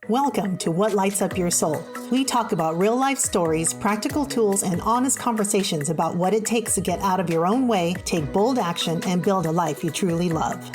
Welcome to What Lights Up Your Soul. We talk about real life stories, practical tools, and honest conversations about what it takes to get out of your own way, take bold action, and build a life you truly love.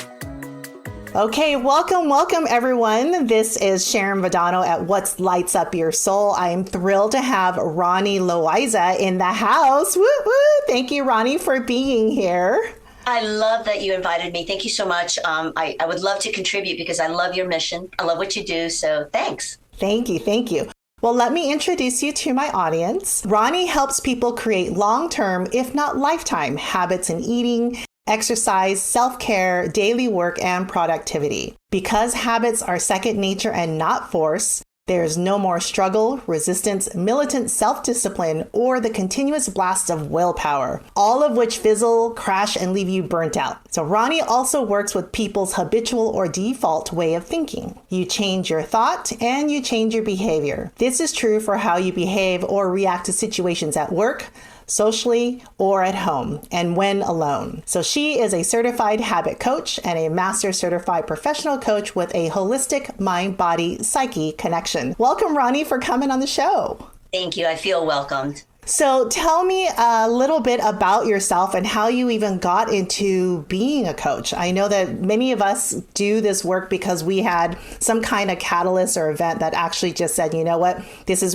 Okay, welcome everyone. This is Sharon Vidano at What Lights Up Your Soul. I am thrilled to have Ronnie Loaiza in the house. Woo woo! Thank you, Ronnie, for being here. I love that you invited me. Thank you so much. I would love to contribute because I love your mission. I love what you do. So thanks. Thank you. Well, let me introduce you to my audience. Ronnie helps people create long-term, if not lifetime, habits in eating, exercise, self-care, daily work, and productivity. Because habits are second nature and not force, there's no more struggle, resistance, militant self-discipline, or the continuous blast of willpower, all of which fizzle, crash, and leave you burnt out. So Ronnie also works with people's habitual or default way of thinking. You change your thought and you change your behavior. This is true for how you behave or react to situations at work, socially, or at home, and when alone. So she is a certified habit coach and a master certified professional coach with a holistic mind-body-psyche connection. Welcome, Ronnie, for coming on the show. Thank you. I feel welcomed. So tell me a little bit about yourself and how you even got into being a coach. I know that many of us do this work because we had some kind of catalyst or event that actually just said, you know what, this is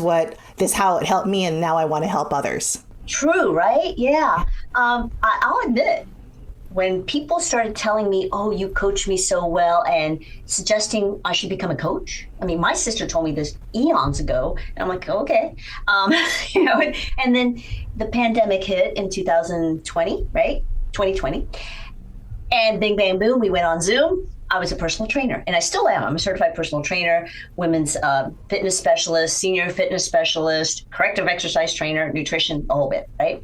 how it helped me, and now I want to help others. True, right? Yeah. I'll admit it. When people started telling me, oh, you coach me so well, and suggesting I should become a coach. I mean, my sister told me this eons ago, and I'm like, okay. And then the pandemic hit in 2020, right? 2020. And bing, bang, boom, we went on Zoom. I was a personal trainer, and I still am. I'm a certified personal trainer, women's fitness specialist, senior fitness specialist, corrective exercise trainer, nutrition, the whole bit, right?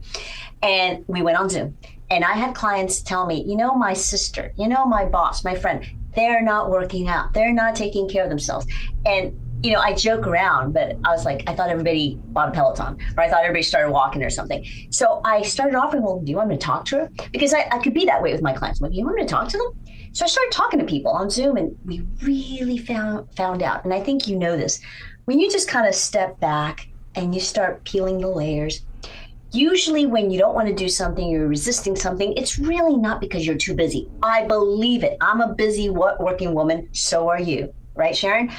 And we went on Zoom, and I had clients tell me, my sister, my boss, my friend, they're not working out. They're not taking care of themselves. And, I joke around, but I was like, I thought everybody bought a Peloton, or I thought everybody started walking or something. So I started offering, well, do you want me to talk to her? Because I could be that way with my clients. I'm like, you want me to talk to them? So I started talking to people on Zoom, and we really found out, and I think you know this, when you just kind of step back and you start peeling the layers, usually when you don't want to do something, you're resisting something, it's really not because you're too busy. I believe it. I'm a busy working woman. So are you, right, Sharon?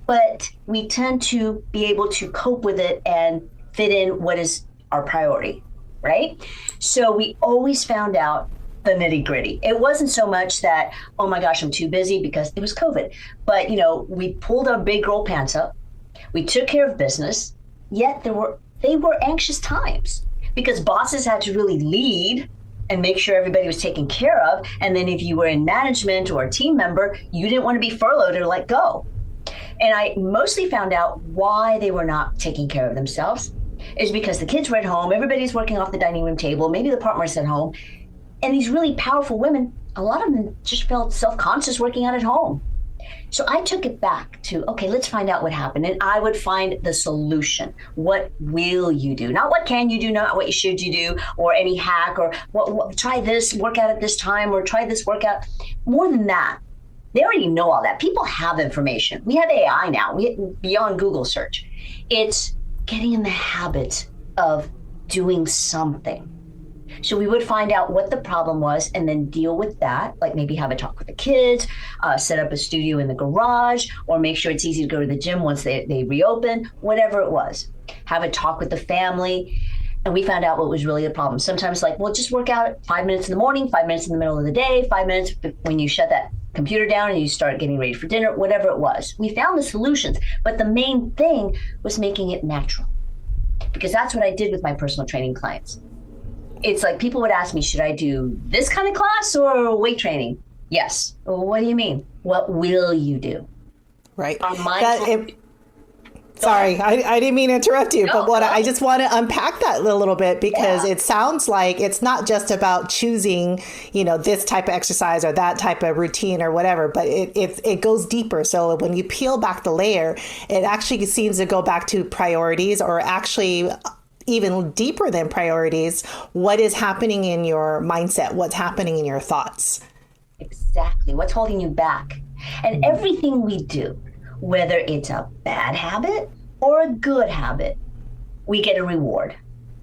But we tend to be able to cope with it and fit in what is our priority, right? So we always found out the nitty gritty. It wasn't so much that, oh my gosh, I'm too busy because it was COVID. But, we pulled our big girl pants up. We took care of business, yet they were anxious times because bosses had to really lead and make sure everybody was taken care of. And then if you were in management or a team member, you didn't want to be furloughed or let go. And I mostly found out why they were not taking care of themselves is because the kids were at home, everybody's working off the dining room table, maybe the partner's at home. And these really powerful women, a lot of them just felt self-conscious working out at home. So I took it back to, okay, let's find out what happened. And I would find the solution. What will you do? Not what can you do, not what should you do, or any hack, or try this workout at this time, or try this workout. More than that, they already know all that. People have information. We have AI now, beyond Google search. It's getting in the habit of doing something. So we would find out what the problem was and then deal with that, like maybe have a talk with the kids, set up a studio in the garage, or make sure it's easy to go to the gym once they reopen, whatever it was. Have a talk with the family. And we found out what was really the problem. Sometimes just work out 5 minutes in the morning, 5 minutes in the middle of the day, 5 minutes when you shut that computer down and you start getting ready for dinner, whatever it was. We found the solutions, but the main thing was making it natural. Because that's what I did with my personal training clients. It's like people would ask me, should I do this kind of class or weight training? Yes. Well, what do you mean? What will you do? Right. Sorry, I didn't mean to interrupt you, but I just want to unpack that a little bit because It sounds like it's not just about choosing, this type of exercise or that type of routine or whatever, but it goes deeper. So when you peel back the layer, it actually seems to go back to priorities, or actually even deeper than priorities. What is happening in your mindset? What's happening in your thoughts? Exactly. What's holding you back? And everything we do, whether it's a bad habit or a good habit, we get a reward.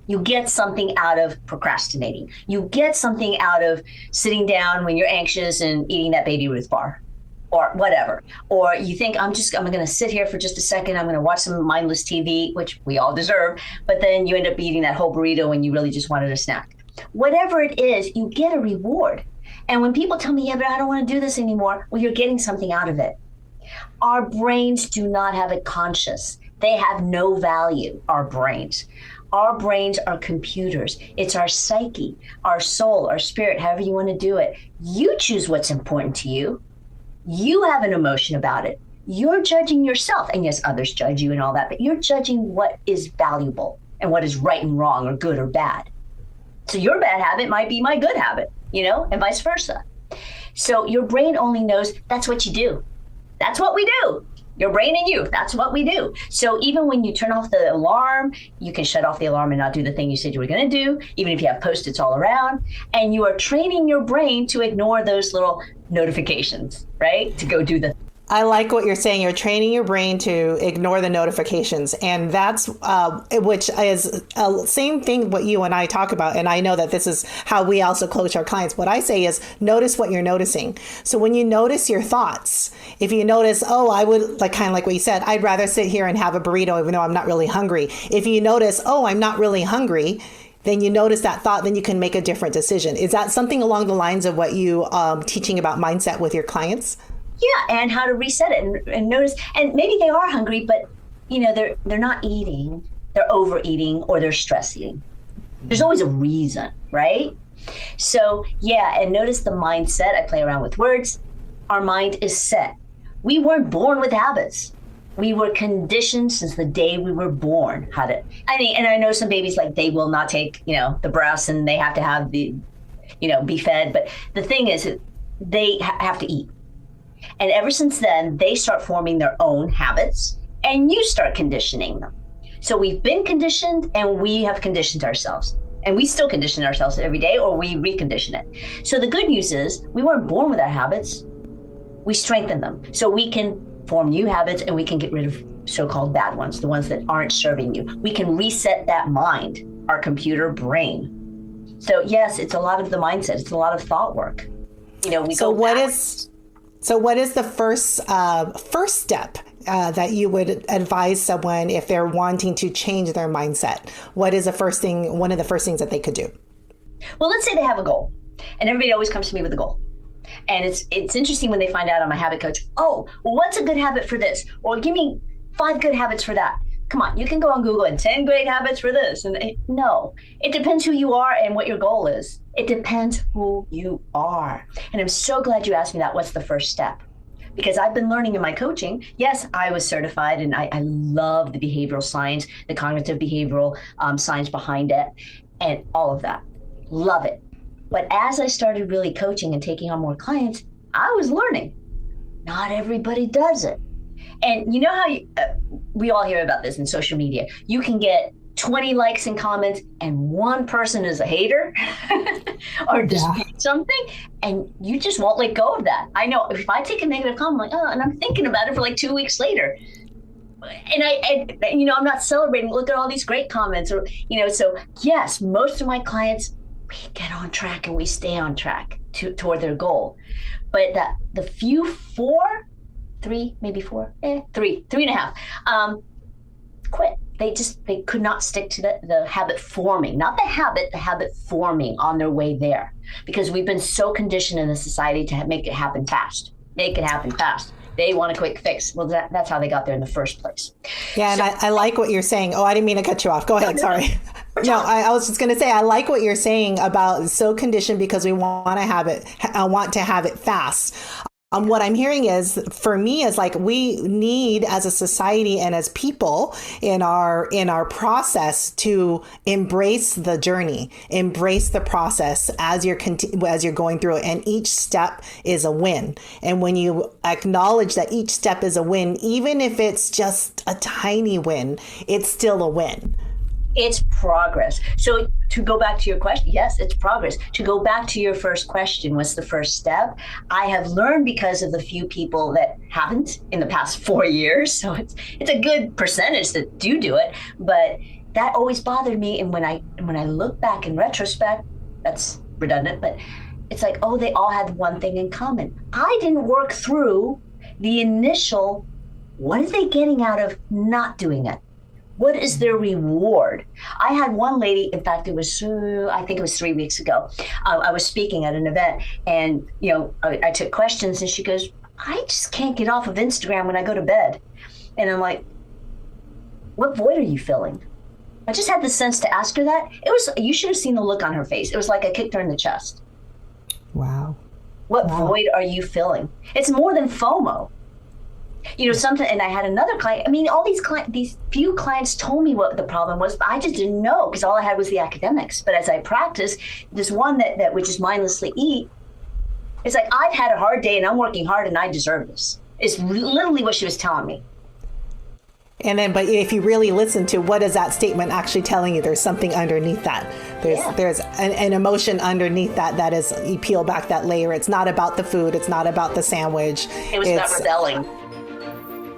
You get something out of procrastinating. You get something out of sitting down when you're anxious and eating that Baby Ruth bar or whatever. Or you think, I'm going to sit here for just a second. I'm going to watch some mindless TV, which we all deserve. But then you end up eating that whole burrito when you really just wanted a snack. Whatever it is, you get a reward. And when people tell me, yeah, but I don't want to do this anymore, well, you're getting something out of it. Our brains do not have a conscious. They have no value, our brains. Our brains are computers. It's our psyche, our soul, our spirit, however you want to do it. You choose what's important to you. You have an emotion about it. You're judging yourself. And yes, others judge you and all that, but you're judging what is valuable and what is right and wrong or good or bad. So your bad habit might be my good habit, and vice versa. So your brain only knows that's what you do. That's what we do. Your brain and you, that's what we do. So even when you turn off the alarm, you can shut off the alarm and not do the thing you said you were going to do, even if you have Post-its all around. And you are training your brain to ignore those little notifications, right? To go do the I like what you're saying. You're training your brain to ignore the notifications. And that's, which is same thing what you and I talk about. And I know that this is how we also coach our clients. What I say is notice what you're noticing. So when you notice your thoughts, if you notice, oh, I would kind of like what you said, I'd rather sit here and have a burrito even though I'm not really hungry. If you notice, oh, I'm not really hungry, then you notice that thought, then you can make a different decision. Is that something along the lines of what you teaching about mindset with your clients? Yeah, and how to reset it and notice. And maybe they are hungry, but they're not eating, they're overeating, or they're stress eating. There's always a reason, right? So yeah, and notice the mindset. I play around with words. Our mind is set. We weren't born with habits. We were conditioned since the day we were born and I know some babies, like, they will not take, the breast, and they have to have the, be fed. But the thing is, they have to eat. And ever since then, they start forming their own habits, and you start conditioning them. So we've been conditioned, and we have conditioned ourselves. And we still condition ourselves every day, or we recondition it. So the good news is we weren't born with our habits. We strengthen them. So we can form new habits, and we can get rid of so-called bad ones, the ones that aren't serving you. We can reset that mind, our computer brain. So yes, it's a lot of the mindset. It's a lot of thought work. So what is the first step that you would advise someone if they're wanting to change their mindset? What is one of the first things that they could do? Well, let's say they have a goal, and everybody always comes to me with a goal. And it's interesting when they find out I'm a habit coach. Oh, well, what's a good habit for this? Or give me 5 good habits for that. Come on, you can go on Google and 10 great habits for this. And no, it depends who you are and what your goal is. It depends who you are. And I'm so glad you asked me that. What's the first step? Because I've been learning in my coaching. Yes, I was certified, and I love the behavioral science, the cognitive behavioral science behind it, and all of that. Love it. But as I started really coaching and taking on more clients, I was learning. Not everybody does it. And you know how we all hear about this in social media. You can get 20 likes and comments, and one person is a hater or dispute something, and you just won't let go of that. I know if I take a negative comment, I'm like, and I'm thinking about it for like 2 weeks later. And I'm not celebrating. Look at all these great comments, or, so yes, most of my clients, we get on track and we stay on track toward their goal. But the few 3 and a half, quit. They could not stick to the habit forming, not the habit forming on their way there, because we've been so conditioned in the society to make it happen fast. They want a quick fix. Well, that's how they got there in the first place. Yeah, and I like what you're saying. Oh, I didn't mean to cut you off. Go ahead. Sorry. No, I was just going to say, I like what you're saying about so conditioned because we want to have it fast. What I'm hearing is, for me, is like we need as a society and as people in our process to embrace the journey, embrace the process as you're going through it. And each step is a win. And when you acknowledge that each step is a win, even if it's just a tiny win, it's still a win. It's progress. So to go back to your question, yes, it's progress. To go back to your first question, what's the first step? I have learned because of the few people that haven't in the past 4 years. So it's a good percentage that do it. But that always bothered me. And when I look back in retrospect, that's redundant, but it's like, oh, they all had one thing in common. I didn't work through the initial, what are they getting out of not doing it? What is their reward? I had one lady, in fact, I think it was 3 weeks ago. I was speaking at an event and, I took questions and she goes, I just can't get off of Instagram when I go to bed. And I'm like, what void are you filling? I just had the sense to ask her that. You should have seen the look on her face. It was like I kicked her in the chest. Wow. What void are you filling? It's more than FOMO. Something, and I had another client. I mean, all these few clients told me what the problem was, but I just didn't know because all I had was the academics. But as I practiced, this one that would just mindlessly eat, it's like, I've had a hard day and I'm working hard and I deserve this. It's literally what she was telling me. And then, but if you really listen to what is that statement actually telling you, there's something underneath that. There's an emotion underneath that is, you peel back that layer. It's not about the food. It's not about the sandwich. It was about rebelling.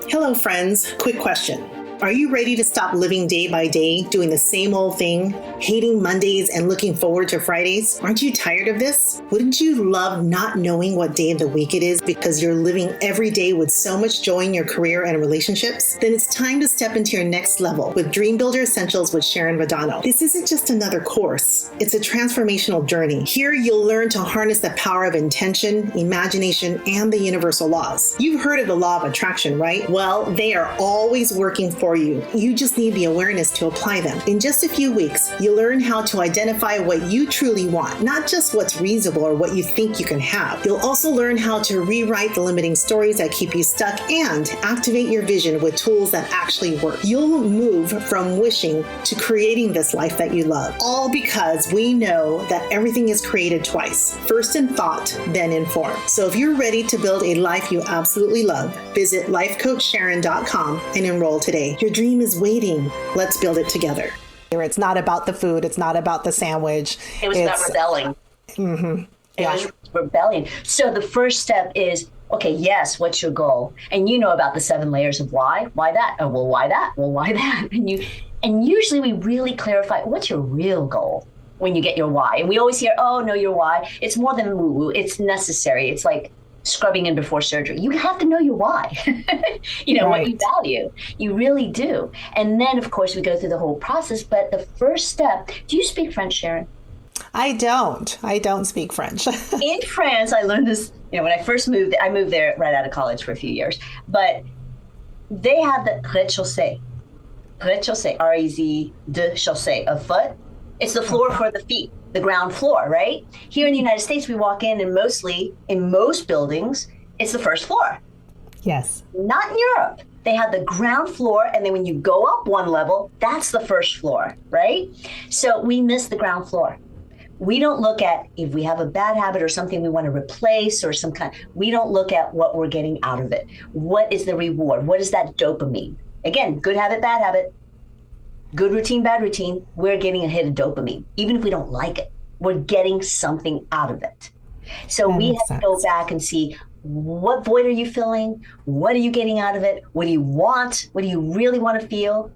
Hello, friends. Quick question. Are you ready to stop living day by day, doing the same old thing, hating Mondays and looking forward to Fridays? Aren't you tired of this? Wouldn't you love not knowing what day of the week it is because you're living every day with so much joy in your career and relationships? Then it's time to step into your next level with Dream Builder Essentials with Sharon Vidano. This isn't just another course. It's a transformational journey. Here you'll learn to harness the power of intention, imagination, and the universal laws. You've heard of the law of attraction, right? Well, they are always working for you. You just need the awareness to apply them. In just a few weeks, you'll learn how to identify what you truly want, not just what's reasonable or what you think you can have. You'll also learn how to rewrite the limiting stories that keep you stuck and activate your vision with tools that actually work. You'll move from wishing to creating this life that you love, all because we know that everything is created twice, first in thought, then in form. So if you're ready to build a life you absolutely love, visit lifecoachsharon.com and enroll today. Your dream is waiting. Let's build it together. It's not about the food. It's not about the sandwich. It was about rebelling. Mm-hmm. It was rebellion. So the first step is, okay, yes, what's your goal? And you know about the 7 layers of why. Why that? Oh, well, why that? Well, why that? And usually we really clarify, what's your real goal when you get your why? And we always hear, oh, no, your why. It's more than woo-woo. It's necessary. It's like scrubbing in before surgery. You have to know your why, what you value. You really do. And then, of course, we go through the whole process. But the first step, do you speak French, Sharon? I don't speak French. In France, I learned this, when I first moved, I moved there right out of college for a few years. But they have the rez-de-chaussée, R-E-Z, de chaussée, of foot. It's the floor for the feet. The ground floor, right? Here in the United States, we walk in and mostly, in most buildings, it's the first floor. Yes. Not in Europe. They have the ground floor, and then when you go up one level, that's the first floor, right? So we miss the ground floor. We don't look at if we have a bad habit or something we want to replace or we don't look at what we're getting out of it. What is the reward? What is that dopamine? Again, good habit, bad habit. Good routine, bad routine, we're getting a hit of dopamine. Even if we don't like it, we're getting something out of it. So we have to go back and see, what void are you filling? What are you getting out of it? What do you want? What do you really want to feel?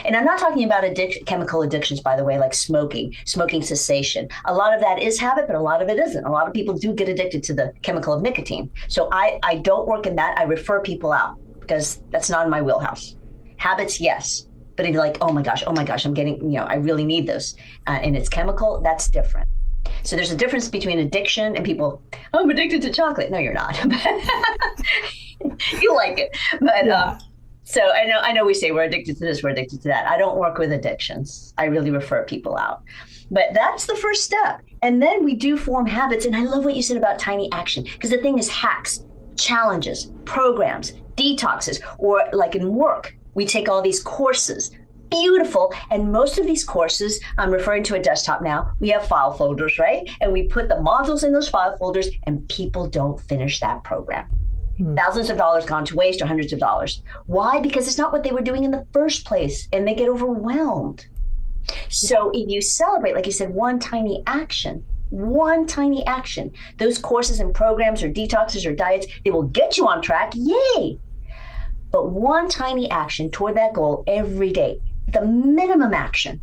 And I'm not talking about chemical addictions, by the way, like smoking cessation. A lot of that is habit, but a lot of it isn't. A lot of people do get addicted to the chemical of nicotine. So I don't work in that. I refer people out because that's not in my wheelhouse. Habits, yes. But if you're like, oh my gosh, I'm getting, I really need this, and it's chemical, that's different. So there's a difference between addiction and people, I'm addicted to chocolate. No, you're not. You like it. But so I know we say we're addicted to this, we're addicted to that. I don't work with addictions. I really refer people out. But that's the first step. And then we do form habits. And I love what you said about tiny action, because the thing is hacks, challenges, programs, detoxes, or like in work, we take all these courses. Beautiful. And most of these courses, I'm referring to a desktop now, we have file folders, right? And we put the modules in those file folders and people don't finish that program. Thousands of dollars gone to waste or hundreds of dollars. Why? Because it's not what they were doing in the first place and they get overwhelmed. So if you celebrate, like you said, one tiny action, those courses and programs or detoxes or diets, they will get you on track. Yay. But one tiny action toward that goal every day, the minimum action,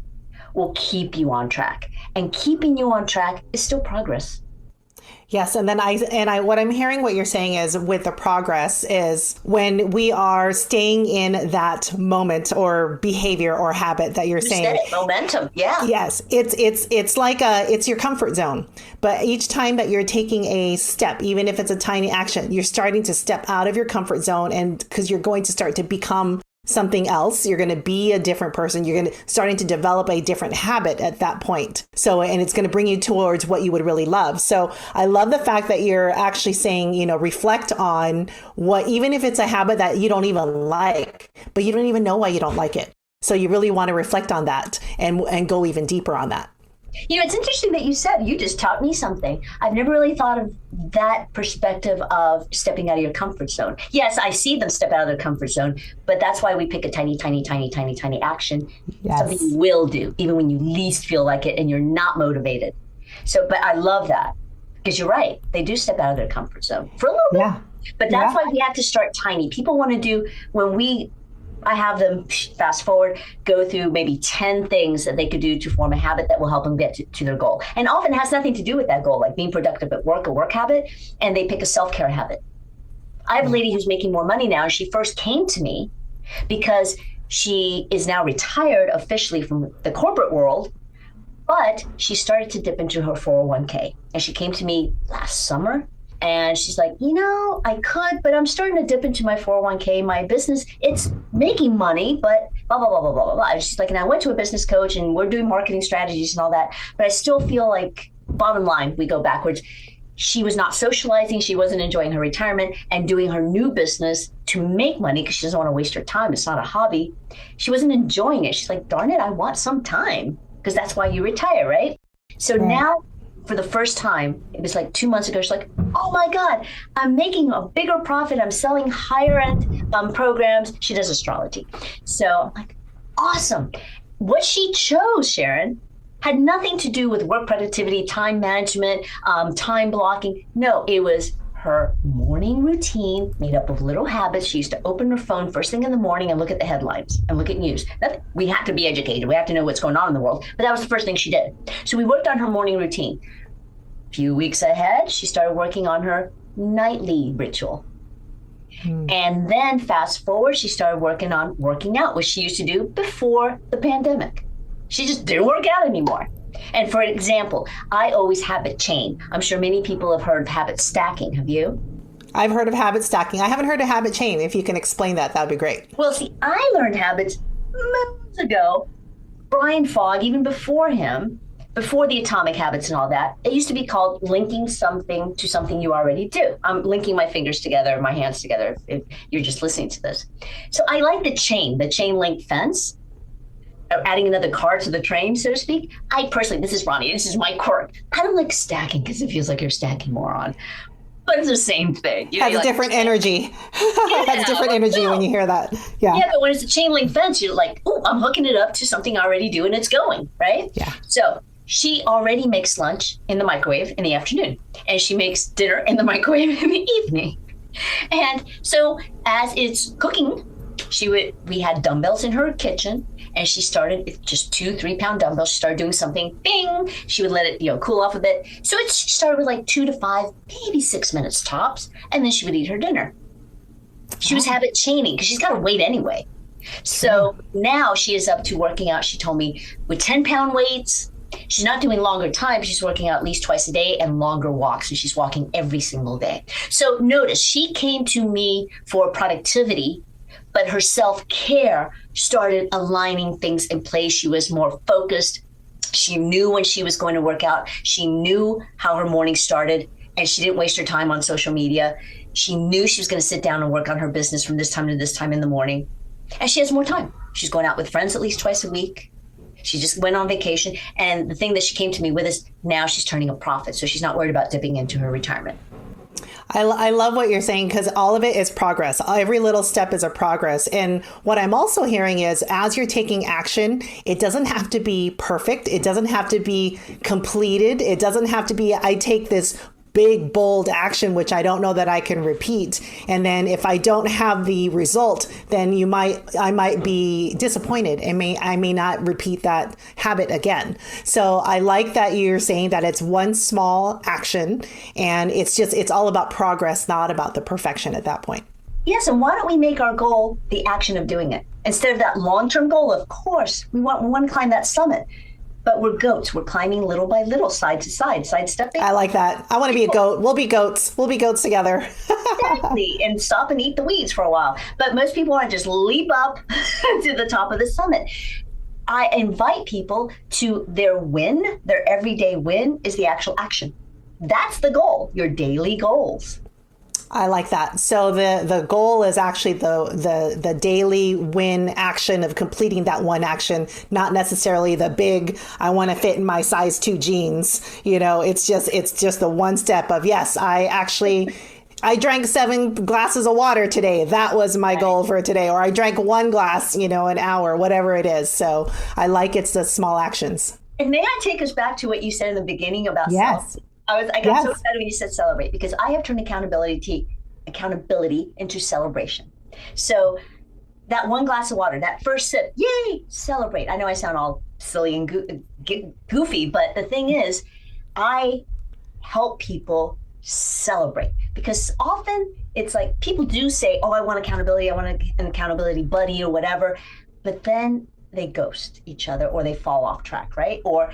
will keep you on track. And keeping you on track is still progress. Yes, and then what I'm hearing what you're saying is with the progress is when we are staying in that moment or behavior or habit that you're saying. Said it, momentum, yeah. Yes, it's like it's your comfort zone. But each time that you're taking a step, even if it's a tiny action, you're starting to step out of your comfort zone, and because you're going to start to become something else, you're going to be a different person. You're going to starting to develop a different habit at that point. So, and it's going to bring you towards what you would really love. So I love the fact that you're actually saying, reflect on what, even if it's a habit that you don't even like, but you don't even know why you don't like it. So you really want to reflect on that and go even deeper on that. It's interesting that you just taught me something. I've never really thought of that perspective of stepping out of your comfort zone. Yes, I see them step out of their comfort zone, but that's why we pick a tiny action. Yes. Something you will do, even when you least feel like it and you're not motivated. So, but I love that because you're right. They do step out of their comfort zone for a little bit. Yeah. But that's why we have to start tiny. People want to do I have them fast forward, go through maybe 10 things that they could do to form a habit that will help them get to their goal. And often has nothing to do with that goal, like being productive at work, a work habit, and they pick a self-care habit. I have a lady who's making more money now, and she first came to me because she is now retired officially from the corporate world, but she started to dip into her 401k. And she came to me last summer. And she's like, I could, but I'm starting to dip into my 401k, my business. It's making money, but blah, blah, blah, blah, blah, blah. And she's like, and I went to a business coach and we're doing marketing strategies and all that. But I still feel like, bottom line, we go backwards. She was not socializing. She wasn't enjoying her retirement and doing her new business to make money because she doesn't want to waste her time. It's not a hobby. She wasn't enjoying it. She's like, darn it, I want some time because that's why you retire, right? So now, for the first time, it was like 2 months ago, she's like, oh my God, I'm making a bigger profit. I'm selling higher end programs. She does astrology. So I'm like, awesome. What she chose, Sharon, had nothing to do with work productivity, time management, time blocking. No, it was her morning routine made up of little habits. She used to open her phone first thing in the morning and look at the headlines and look at news. We have to be educated. We have to know what's going on in the world. But that was the first thing she did. So we worked on her morning routine. A few weeks ahead, she started working on her nightly ritual. And then fast forward, she started working on working out, which she used to do before the pandemic. She just didn't work out anymore. And for example, I always habit chain. I'm sure many people have heard of habit stacking. Have you? I've heard of habit stacking. I haven't heard of habit chain. If you can explain that, that'd be great. Well, see, I learned habits months ago. Brian Fogg, even before him, before the atomic habits and all that, it used to be called linking something to something you already do. I'm linking my fingers together, my hands together, if you're just listening to this. So I like the chain link fence. Adding another car to the train, so to speak. I personally, this is Ronnie, this is my quirk. I don't like stacking because it feels like you're stacking more on. But it's the same thing. Has a different energy. Has different energy when you hear that. Yeah. Yeah, but when it's a chain link fence, you're like, oh, I'm hooking it up to something I already do and it's going, right? Yeah. So she already makes lunch in the microwave in the afternoon. And she makes dinner in the microwave in the evening. And so as it's cooking, we had dumbbells in her kitchen, and she started with just 2-3 pound dumbbells. She started doing something, bing. She would let it, cool off a bit. So she started with like 2 to 5, maybe 6 minutes tops, and then she would eat her dinner. She was habit chaining because she's got to wait anyway. So now she is up to working out. She told me with 10-pound weights. She's not doing longer time. She's working out at least twice a day and longer walks, and she's walking every single day. So notice she came to me for productivity, but her self-care started aligning things in place. She was more focused. She knew when she was going to work out. She knew how her morning started, and she didn't waste her time on social media. She knew she was going to sit down and work on her business from this time to this time in the morning. And she has more time. She's going out with friends at least twice a week. She just went on vacation. And the thing that she came to me with is now she's turning a profit. So she's not worried about dipping into her retirement. I love what you're saying because all of it is progress. Every little step is a progress. And what I'm also hearing is as you're taking action, it doesn't have to be perfect. It doesn't have to be completed. It doesn't have to be, I take this big, bold action, which I don't know that I can repeat. And then if I don't have the result, then I might be disappointed and I may not repeat that habit again. So I like that you're saying that it's one small action and it's all about progress, not about the perfection at that point. Yes, and why don't we make our goal the action of doing it? Instead of that long-term goal, of course, we want to climb that summit. But we're goats. We're climbing little by little, side to side, sidestepping. I like that. I want to be a goat. We'll be goats. We'll be goats together. Exactly. And stop and eat the weeds for a while. But most people want to just leap up to the top of the summit. I invite people to their win, their everyday win is the actual action. That's the goal, your daily goals. I like that. So the goal is actually the daily win action of completing that one action, not necessarily the big, I want to fit in my size 2 jeans. It's just the one step of, yes, I drank 7 glasses of water today. That was my goal for today. Or I drank 1 glass, an hour, whatever it is. So I like it's the small actions. And may I take us back to what you said in the beginning about yes. self? I got so excited when you said celebrate because I have turned accountability into celebration. So that 1 glass of water, that first sip, yay, celebrate. I know I sound all silly and goofy, but the thing is, I help people celebrate because often it's like people do say, oh, I want accountability. I want an accountability buddy or whatever. But then they ghost each other or they fall off track, right? Or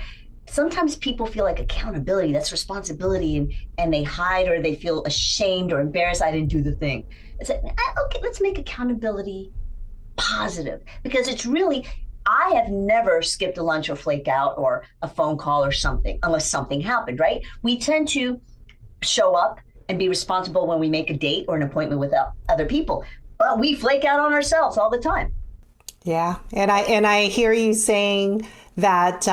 sometimes people feel like accountability, that's responsibility, and they hide or they feel ashamed or embarrassed. I didn't do the thing. It's like, okay, let's make accountability positive because it's really, I have never skipped a lunch or flaked out or a phone call or something unless something happened, right? We tend to show up and be responsible when we make a date or an appointment with other people, but we flake out on ourselves all the time. Yeah. And I hear you saying that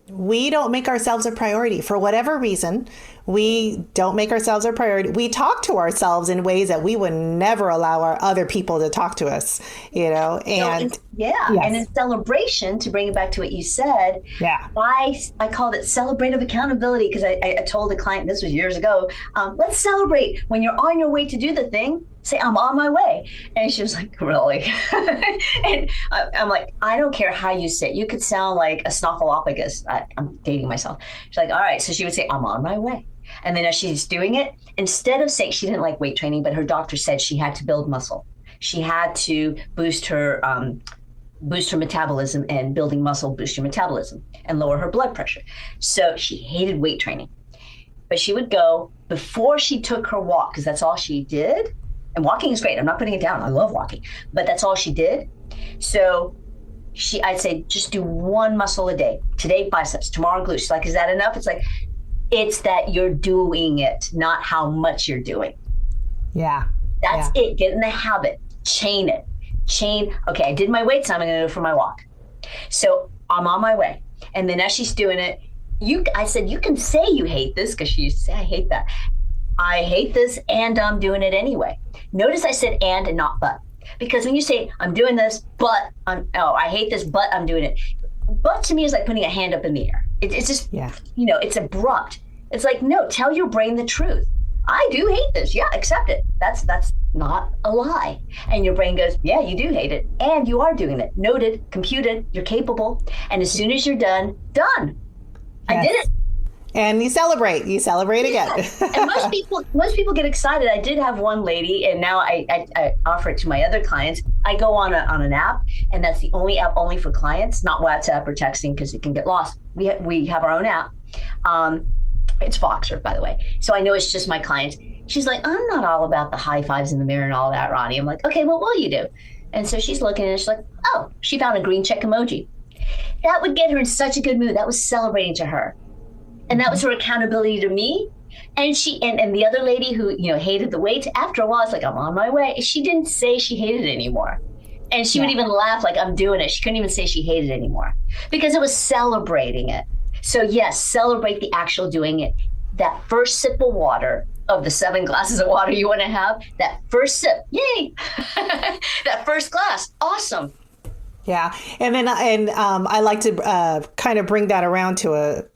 we don't make ourselves a priority for whatever reason. We don't make ourselves a priority. We talk to ourselves in ways that we would never allow our other people to talk to us, and And in celebration, to bring it back to what you said, I called it celebrative accountability because I told a client, this was years ago, let's celebrate when you're on your way to do the thing. Say, I'm on my way. And she was like, really? And I'm like, I don't care how you say it. You could sound like a snuffleupagus. I'm dating myself. She's like, all right. So she would say, I'm on my way. And then as she's doing it, instead of saying, she didn't like weight training, but her doctor said she had to build muscle. She had to boost her metabolism, and building muscle boost your metabolism and lower her blood pressure. So she hated weight training. But she would go before she took her walk, because that's all she did. And walking is great. I'm not putting it down. I love walking. But that's all she did. So I'd say, just do 1 muscle a day. Today, biceps. Tomorrow, glutes. She's like, is that enough? It's like, it's that you're doing it, not how much you're doing. Yeah. That's it. Get in the habit. Chain it. Okay, I did my weights. I'm going to go for my walk. So I'm on my way. And then as she's doing it, I said, you can say you hate this, because she used to say, I hate that. I hate this, and I'm doing it anyway. Notice I said and not but. Because when you say, I'm doing this, but I hate this, but I'm doing it. But to me is like putting a hand up in the air. It's just, it's abrupt. It's like, no, tell your brain the truth. I do hate this. Yeah, accept it. That's not a lie. And your brain goes, yeah, you do hate it. And you are doing it. Noted, computed, you're capable. And as soon as you're done. Yes. I did it. And you celebrate again. And most people get excited. I did have one lady, and now I offer it to my other clients. I go on an app, and that's the only app only for clients, not WhatsApp or texting, because it can get lost. We have our own app. It's Voxer, by the way. So I know it's just my clients. She's like, I'm not all about the high fives in the mirror and all that, Ronnie. I'm like, okay, what will you do? And so she's looking, and she's like, oh, she found a green check emoji. That would get her in such a good mood. That was celebrating to her. And that was her accountability to me. And and the other lady who, hated the weights, after a while, it's like, I'm on my way. She didn't say she hated it anymore. And she would even laugh like, I'm doing it. She couldn't even say she hated it anymore because it was celebrating it. So yes, celebrate the actual doing it. That first sip of water of the 7 glasses of water you want to have, that first sip, yay! That first glass, awesome. Yeah. And then, I like to kind of bring that around to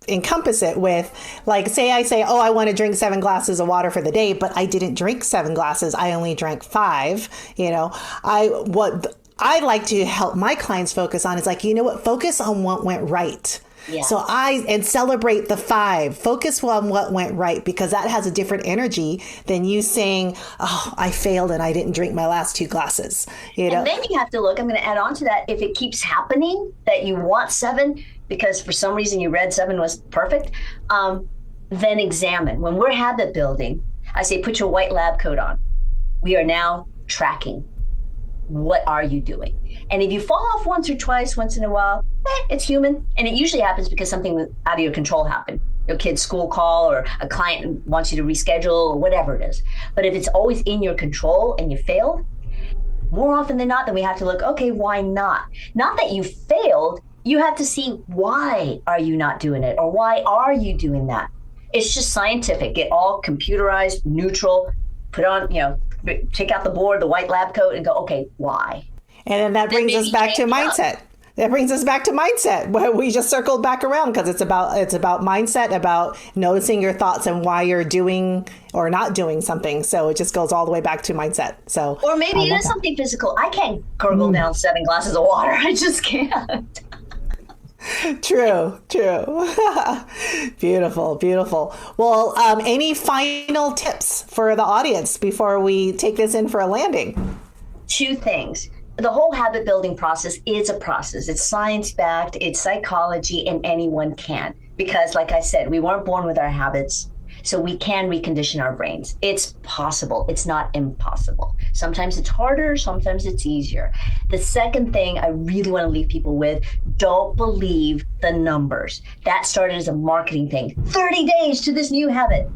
encompass it with, like, say I say, oh, I want to drink 7 glasses of water for the day, but I didn't drink 7 glasses. I only drank 5. What I like to help my clients focus on is, like, you know what, focus on what went right. Yeah. So and celebrate the 5. Focus on what went right, because that has a different energy than you saying, oh, I failed and I didn't drink my last 2 glasses. And then you have to look, I'm going to add on to that, if it keeps happening that you want 7 because for some reason you read 7 was perfect, then examine. When we're habit building, I say put your white lab coat on. We are now tracking. What are you doing? And if you fall off once or twice, once in a while, it's human. And it usually happens because something out of your control happened. Your kid's school call, or a client wants you to reschedule, or whatever it is. But if it's always in your control and you fail, more often than not, then we have to look, okay, why not? Not that you failed, you have to see, why are you not doing it? Or why are you doing that? It's just scientific. Get all computerized, neutral, put on, take out the board, the white lab coat, and go, okay, why? And then that brings us back to mindset. That brings us back to mindset. We just circled back around, because it's about mindset, about noticing your thoughts and why you're doing or not doing something. So it just goes all the way back to mindset. So, or maybe it is something physical. I can't gurgle down 7 glasses of water. I just can't. True. Beautiful. Well, any final tips for the audience before we take this in for a landing? 2 things. The whole habit building process is a process. It's science-backed, it's psychology, and anyone can. Because, like I said, we weren't born with our habits, so we can recondition our brains. It's possible. It's not impossible. Sometimes it's harder, sometimes it's easier. The second thing I really want to leave people with, don't believe the numbers. That started as a marketing thing. 30 days to this new habit.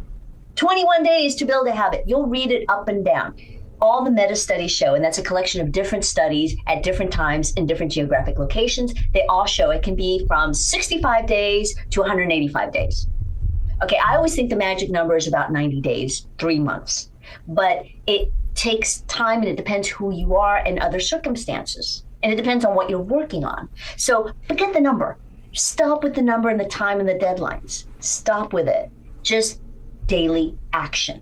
21 days to build a habit. You'll read it up and down. All the meta studies show, and that's a collection of different studies at different times in different geographic locations, they all show it can be from 65 days to 185 days. Okay, I always think the magic number is about 90 days, 3 months. But it takes time, and it depends who you are and other circumstances. And it depends on what you're working on. So forget the number. Stop with the number and the time and the deadlines. Stop with it. Just daily action.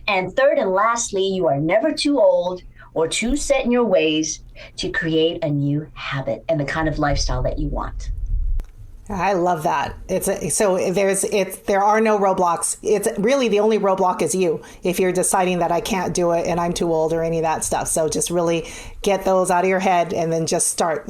And third and lastly, you are never too old or too set in your ways to create a new habit and the kind of lifestyle that you want. I love that. There are no roadblocks. It's really the only roadblock is you. If you're deciding that I can't do it and I'm too old or any of that stuff. So just really get those out of your head and then just start,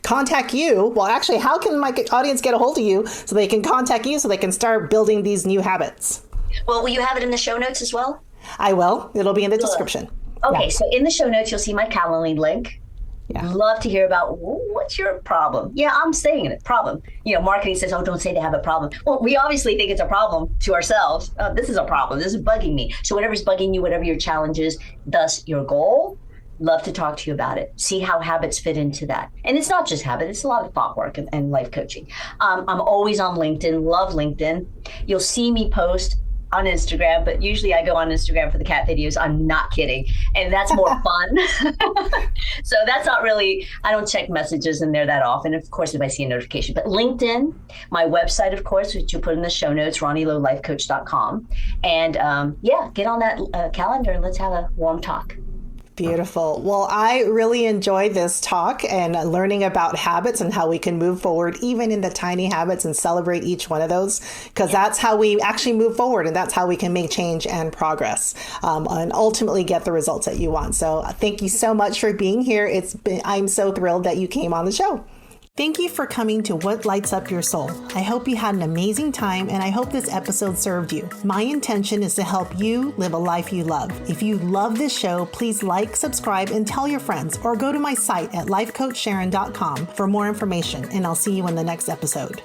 contact you. Well, actually, how can my audience get a hold of you so they can contact you so they can start building these new habits? Well, will you have it in the show notes as well? I will. It'll be in the description. Okay, yeah. So in the show notes, you'll see my Calendly link. Yeah. Love to hear about what's your problem. Yeah, I'm saying it, problem. Marketing says, oh, don't say they have a problem. Well, we obviously think it's a problem to ourselves. This is a problem. This is bugging me. So whatever's bugging you, whatever your challenge is, thus your goal, love to talk to you about it. See how habits fit into that. And it's not just habit. It's a lot of thought work and life coaching. I'm always on LinkedIn. Love LinkedIn. You'll see me post on Instagram, but usually I go on Instagram for the cat videos. I'm not kidding. And that's more fun. So that's not really, I don't check messages in there that often. Of course, if I see a notification, but LinkedIn, my website, of course, which you put in the show notes, ronnieloaifecoach.com. And get on that calendar and let's have a warm talk. Beautiful. Well, I really enjoyed this talk and learning about habits and how we can move forward, even in the tiny habits, and celebrate each one of those, because that's how we actually move forward, and that's how we can make change and progress and ultimately get the results that you want. So thank you so much for being here. I'm so thrilled that you came on the show. Thank you for coming to What Lights Up Your Soul. I hope you had an amazing time, and I hope this episode served you. My intention is to help you live a life you love. If you love this show, please like, subscribe, and tell your friends, or go to my site at lifecoachsharon.com for more information, and I'll see you in the next episode.